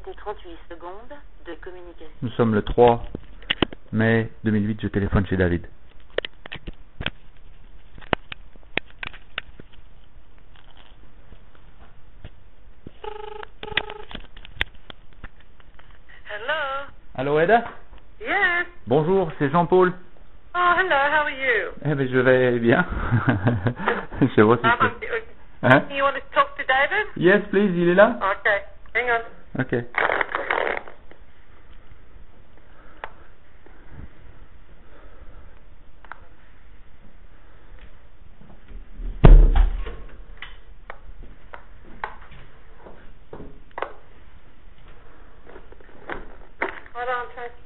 bout des 38 secondes de communication. Nous sommes le 3 mai 2008, je téléphone chez David. Hello. Allô Eda? Yes. Bonjour, c'est Jean-Paul. Oh, hello. How are you? Eh bien, je vais bien. Je vois si hein? You want to talk to David? Yes, please, il est là? Okay. Hang on. Ok.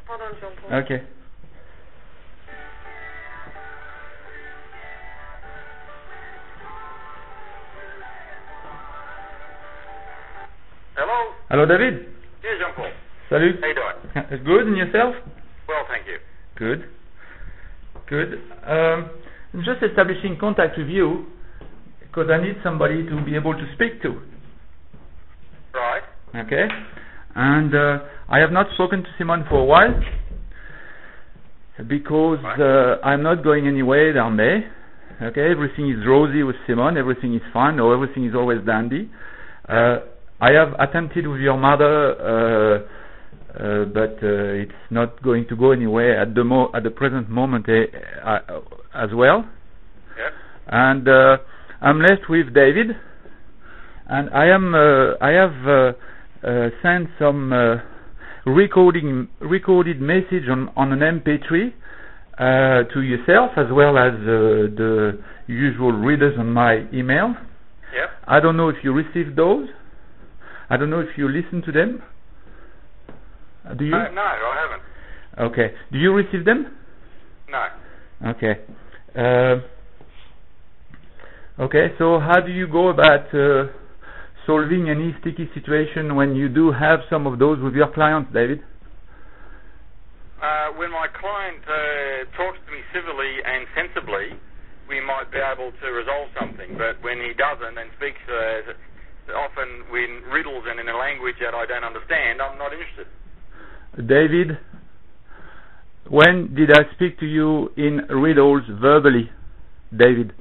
Hold on, Jean-Paul. Ok. Hello? Hello, David. Yeah, Jean-Paul. Salut. How you doing? Good, and yourself? Well, thank you. Good. Good. I'm just establishing contact with you because I need somebody to be able to speak to. Right. Okay. And I have not spoken to Simon for a while because I'm not going anywhere down there. Okay, everything is rosy with Simon, everything is fine, or everything is always dandy. I have attempted with your mother, but it's not going to go anywhere at the present moment as well. Yep. And I'm left with David, and I have sent some recorded message on an MP3 to yourself as well as the usual readers on my email. Yep. I don't know if you received those. I don't know if you listen to them. Do you? No, I haven't. Okay. Do you receive them? No. Okay. Okay. So how do you go about solving any sticky situation when you do have some of those with your clients, David? When my client talks to me civilly and sensibly, we might be able to resolve something. But when he doesn't and speaks often in riddles and in a language that I don't understand, I'm not interested. David, when did I speak to you in riddles verbally, David?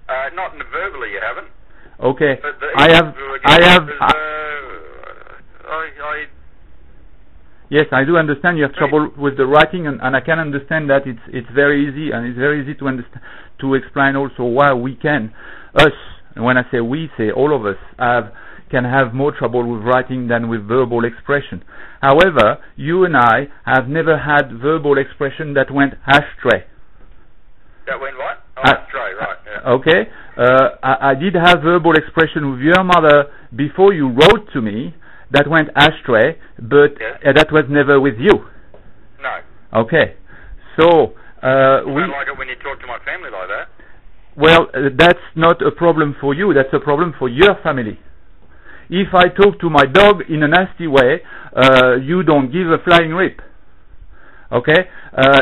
Not verbally, you haven't. Okay. But Yes, I do understand you have trouble with the writing, and I can understand that it's very easy, and it's very easy to understand, to explain also why we can, us, and when I say we, say all of us, can have more trouble with writing than with verbal expression. However, you and I have never had verbal expression that went ashtray. That went what? Oh, ashtray, right. Yeah. Okay. I did have verbal expression with your mother before you wrote to me that went ashtray, but that was never with you. No. Okay. So I don't like it when you talk to my family like that. Well, that's not a problem for you. That's a problem for your family. If I talk to my dog in a nasty way, you don't give a flying rip. Okay?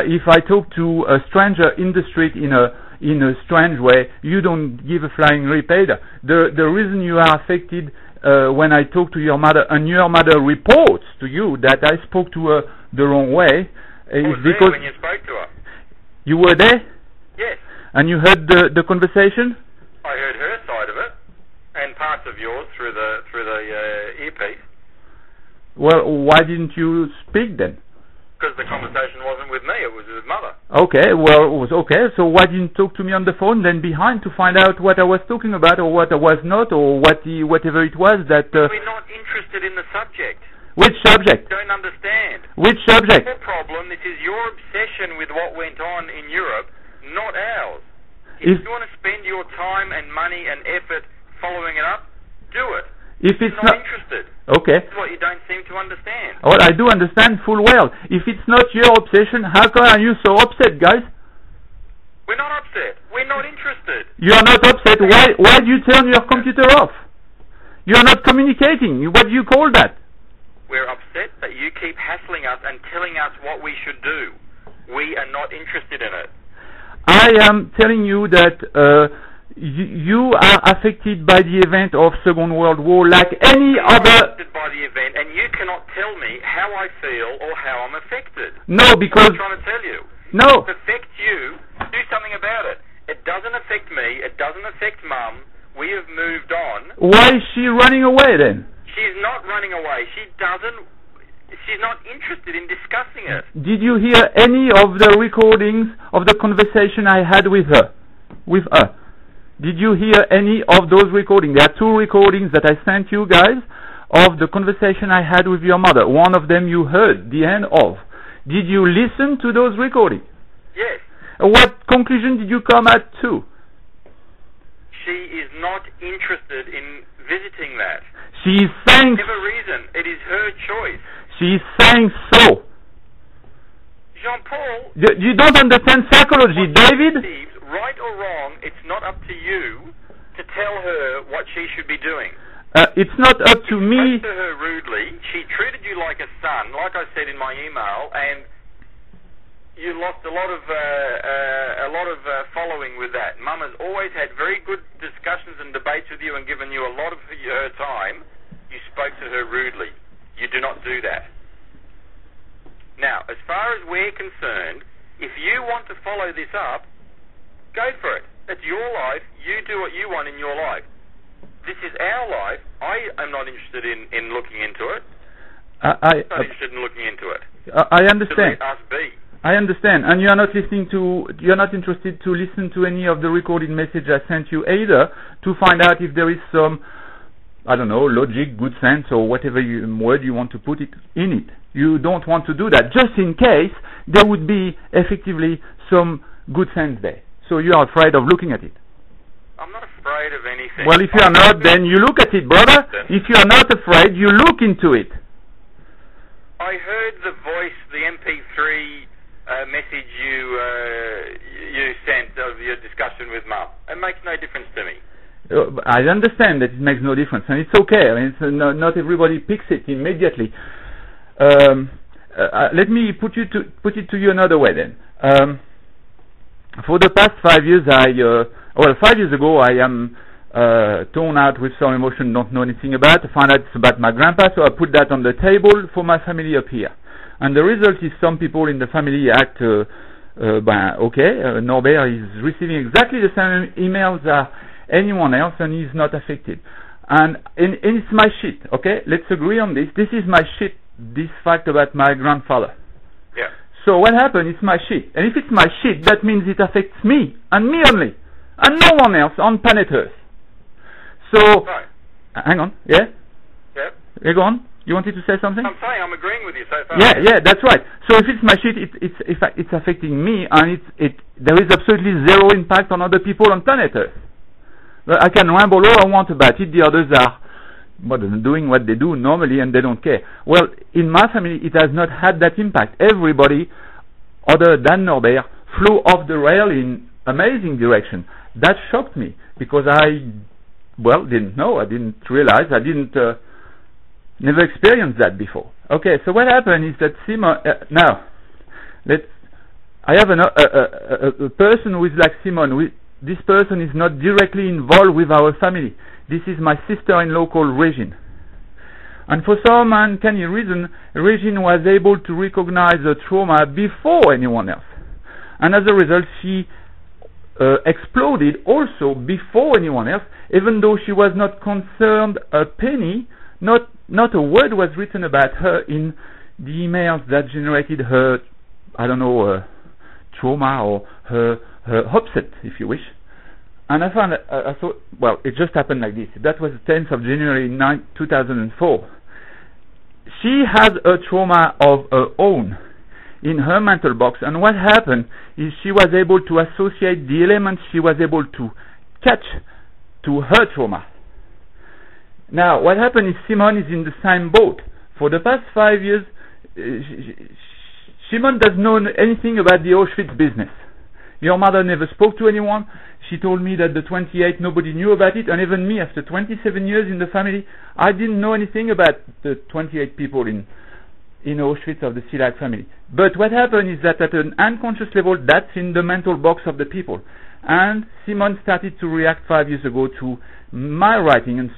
If I talk to a stranger in the street in a strange way, you don't give a flying rip either. The reason you are affected when I talk to your mother and your mother reports to you that I spoke to her the wrong way is because when you spoke to her. You were there? Yes. And you heard the conversation? I heard her side of it, and parts of yours through the earpiece. Well, why didn't you speak then? Because the conversation wasn't with me; it was with Mother. Okay, well, it was okay. So why didn't you talk to me on the phone then behind to find out what I was talking about, or what I was not, or whatever it was that? We're not interested in the subject. Which subject? Don't understand. Which subject? Your problem. This is your obsession with what went on in Europe, not ours. If you want to spend your time and money and effort following it up, do it. If it's not interested. Okay. That's what you don't seem to understand. Well, I do understand full well. If it's not your obsession, how come are you so upset, guys? We're not upset. We're not interested. You are not upset. Why do you turn your computer off? You are not communicating. What do you call that? We're upset that you keep hassling us and telling us what we should do. We are not interested in it. I am telling you that you are affected by the event of Second World War like any other. Affected by the event, and you cannot tell me how I feel or how I'm affected. No, because... That's what I'm trying to tell you. No. If it affects you, do something about it. It doesn't affect me. It doesn't affect Mum. We have moved on. Why is she running away then? She's not running away. She's not interested in discussing it. Did you hear any of the recordings of the conversation I had with her? Did you hear any of those recordings? There are 2 recordings that I sent you guys of the conversation I had with your mother. One of them you heard the end of. Did you listen to those recordings? Yes. What conclusion did you come at to? She is not interested in visiting that. She is saying... For whatever reason, it is her choice. She is saying so. Jean-Paul... You don't understand psychology, David? Right or wrong, it's not up to you to tell her what she should be doing. It's not up to me... You spoke to her rudely. She treated you like a son, like I said in my email, and you lost a lot of following with that. Mum has always had very good discussions and debates with you and given you a lot of her time. You spoke to her rudely. You do not do that. Now, as far as we're concerned, if you want to follow this up, go for it. It's your life. You do what you want in your life. This is our life. I am not interested in looking into it. I'm not interested in looking into it. I understand. Let us be. I understand. And you're not interested to listen to any of the recorded message I sent you either, to find out if there is some, I don't know, logic, good sense, or whatever word you want to put it in it. You don't want to do that, just in case there would be effectively some good sense there. So you are afraid of looking at it. I'm not afraid of anything. Well, if you are not, then you look at it, brother. If you are not afraid, you look into it. I heard the voice, the MP3 message you sent of your discussion with Mum. It makes no difference to me. I understand that it makes no difference, and it's okay. I mean, not everybody picks it immediately. Let me put it to you another way then. For the past 5 years, 5 years ago, I am torn out with some emotion, don't know anything about. I found out it's about my grandpa, so I put that on the table for my family up here. And the result is some people in the family act, Norbert is receiving exactly the same emails as anyone else, and he's not affected. And it's my shit, okay? Let's agree on this. This is my shit, this fact about my grandfather. Yeah. So what happened? It's my shit. And if it's my shit, that means it affects me, and me only, and no one else on planet Earth. So, right. Hang on, yeah? Yeah. Yeah, go on. You wanted to say something? I'm saying I'm agreeing with you so far. Yeah, that's right. So if it's my shit, it's affecting me, and there is absolutely zero impact on other people on planet Earth. I can ramble all I want about it. The others are doing what they do normally, and they don't care. Well, in my family, it has not had that impact. Everybody, other than Norbert, flew off the rail in amazing direction. That shocked me, because I didn't know. I didn't realize. I didn't... never experienced that before. Okay, so what happened is that Simon... I have a person who is like Simon. This person is not directly involved with our family. This is my sister-in-law called Regine. And for some uncanny reason, Regine was able to recognize the trauma before anyone else. And as a result, she exploded also before anyone else, even though she was not concerned a penny. Not a word was written about her in the emails that generated her, trauma or her upset, if you wish. And I thought, well, it just happened like this. That was the 10th of January 2004. She has a trauma of her own in her mental box, and what happened is she was able to associate the elements she was able to catch to her trauma. Now, what happened is Simon is in the same boat. For the past 5 years, Simon doesn't know anything about the Auschwitz business. Your mother never spoke to anyone. She told me that the 28, nobody knew about it, and even me, after 27 years in the family, I didn't know anything about the 28 people in Auschwitz of the Silag family. But what happened is that at an unconscious level, that's in the mental box of the people. And Simon started to react 5 years ago to my writing and